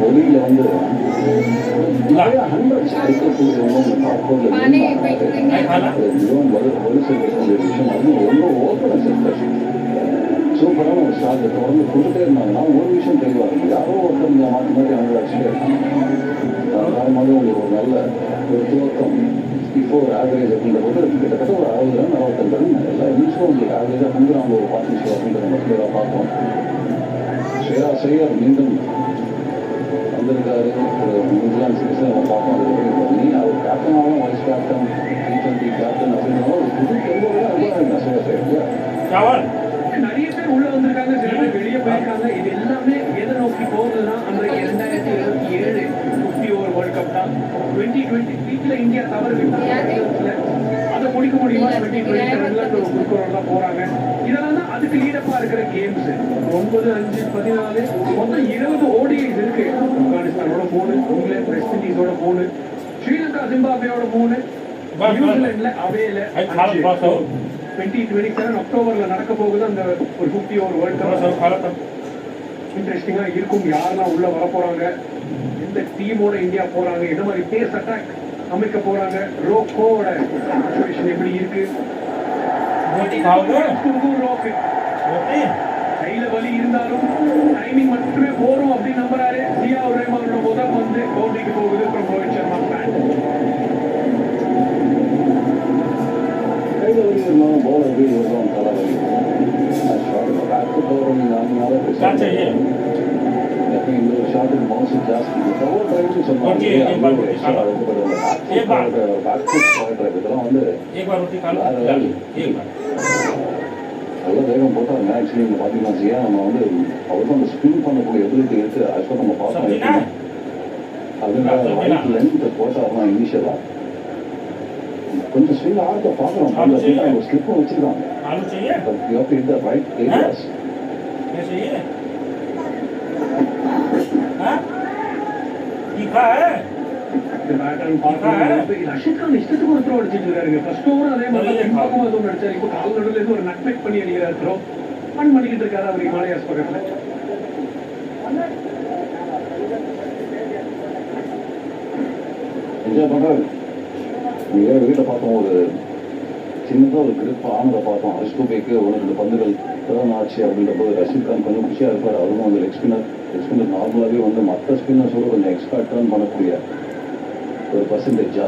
ஒலியில வந்து நிறைய ஹண்ட்ரட்ஸ் இருக்கக்கூடிய மிகவும் வலு சேர்க்கக்கூடிய விஷயம் அது ரொம்ப ஓப்பன் செக்டர் சூப்பரான ஒரு ஸ்டார்ட் தொடர்ந்து கொடுத்துட்டே இருந்தாங்கன்னா ஒரு விஷயம் தெளிவாங்க யாரோ ஒருத்தர் இந்த மாற்றி மாற்றி அவங்க வச்சுட்டே இருக்காங்க காரணமாக உங்களுக்கு ஒரு நல்ல ஒரு துவக்கம் பிஃபோர் ஆவரேஜ் அப்படின்ற போது கிட்டத்தட்ட ஒரு 60 ரன் 65 ரன் எல்லா இன்னிங்ஸும் உங்களுக்கு ஆவரேஜாக கொடுக்குறாங்க ஒரு பார்ட்னர்ஷிப் அப்படின்ற நம்ம கிளியராக பார்த்தோம். ஸ்ரேயா ஐயர் மீண்டும் வந்திருக்காரு. ஒரு நியூசிலாந்து சீரீஸில் நம்ம பார்த்தோம். அது பண்ணி அவர் கேப்டனாகவும் வைஸ் கேப்டன் T20 கேப்டன் அப்படின்னா ஒரு புது தெளிவாக அனுப்புறாங்க ஸ்ரேயா ஐயர். நிறைய பேர் உள்ள வந்திருக்காங்க, சில பேர் வெளியே போயிருக்காங்க. இது எல்லாமே எதை நோக்கி போகுதுன்னா அந்த 2027 50 ஓவர் வேர்ல்ட் கப் தான். 2023 இந்தியா தவறு விட்டாங்க, அதை முடிக்க முடியுமா? 2027 குறுக்கோடு தான் போறாங்க. இதெல்லாம் தான் அதுக்கு லீடப்பா இருக்கிற கேம்ஸ். 9, 5, 14 மொத்தம் 20 ODIs இருக்கு. ஆப்கானிஸ்தானோட 3, இங்கிலாந்து வெஸ்ட் இண்டீஸோட 3, ஸ்ரீலங்கா ஜிம்பாப்வேயோட 3, நியூசிலாந்துல அவேல 2027 அக்டோபர்ல நடக்க போகுது அந்த ஒரு 50 ஓவர் வேர்ல்ட் கப். இன்ட்ரெஸ்டிங்கா இருக்கும். யாரெல்லாம் உள்ள வர போறாங்க, எந்த டீமோட இந்தியா போறாங்க, எந்த மாதிரி பேஸ் அட்டாக் அமைக்க போறாங்க, ரோக்கோட சிச்சுவேஷன் எப்படி இருக்கு, கையில வலி இருந்தாலும் டைமிங் மட்டுமே போறோம் அப்படின்னு நம்புறாரு. ஜியாவுர் ரஹ்மானோட முதல் வந்து பவுண்டரிக்கு போகுது அப்புறம் ரோஹித் சர்மா பேட். கையில் வலி இருந்தாலும் பவுலர் வீடு வருவாங்க தலைவலி பேக்கு பவுலர் இன்னொரு ஷாட்டுக்கு பவுன்ஸ் ஜாஸ்தி பவர் ட்ரைவ்னு சொன்னாங்க. இதெல்லாம் வந்து நல்ல வேகம் போட்டால் மேட்ச் நீங்கள் பார்த்தீங்கன்னா ஜியா நம்ம வந்து அவருக்கு அந்த ஸ்பின் பண்ணக்கூடிய எபிலிட்டி இருக்கு. ஆக்சுவலாக நம்ம பார்த்தோம் அதனால ரைட் லென்த் போட்டாருன்னா இனிஷியலாக கொஞ்சம் ஸ்விங் ஆர்க்க பார்க்குறோம். ஸ்லிப்பும் வச்சுருக்காங்க. ரைட் ஏரியாஸ் ரஷித் கான் இஷ்டத்துக்கு ஒரு த்ரோ அடிச்சிட்டு இருக்காரு. ஃபர்ஸ்ட் ஓவர் அதே மாதிரி பின்பக்கமா ஏதோ அடிச்சாரு. இப்போ கால் நடுவில் இருந்து ஒரு நட்பெக் பண்ணி அடிக்கிறார். த்ரோ ஃபன் பண்ணிக்கிட்டு இருக்காரு அவர் ஹிமாலயாஸ் பக்கத்தில். என்ஜாய் பண்ணுறாரு. நீங்கள் வீட்டில் பார்த்தோம் ஒரு சின்னதாக ஒரு கிரிப் ஆனதை பார்த்தோம். அஷ்குபேக்கு ஒரு 2 பந்துகள் திறன் ஆச்சு அப்படின்ற போது ரஷித் கான் கொஞ்சம் குஷியாக இருப்பார். அவரும் வந்து லெக் ஸ்பின்னர் நார்மலாகவே வந்து மற்ற ஸ்பின்னர்ஸோடு கொஞ்சம் எக்ஸ்ட்ரா டர்ன் பண்ணக்கூடிய ஒரு பர்சன்டேஜ் ஜாஸ்தி.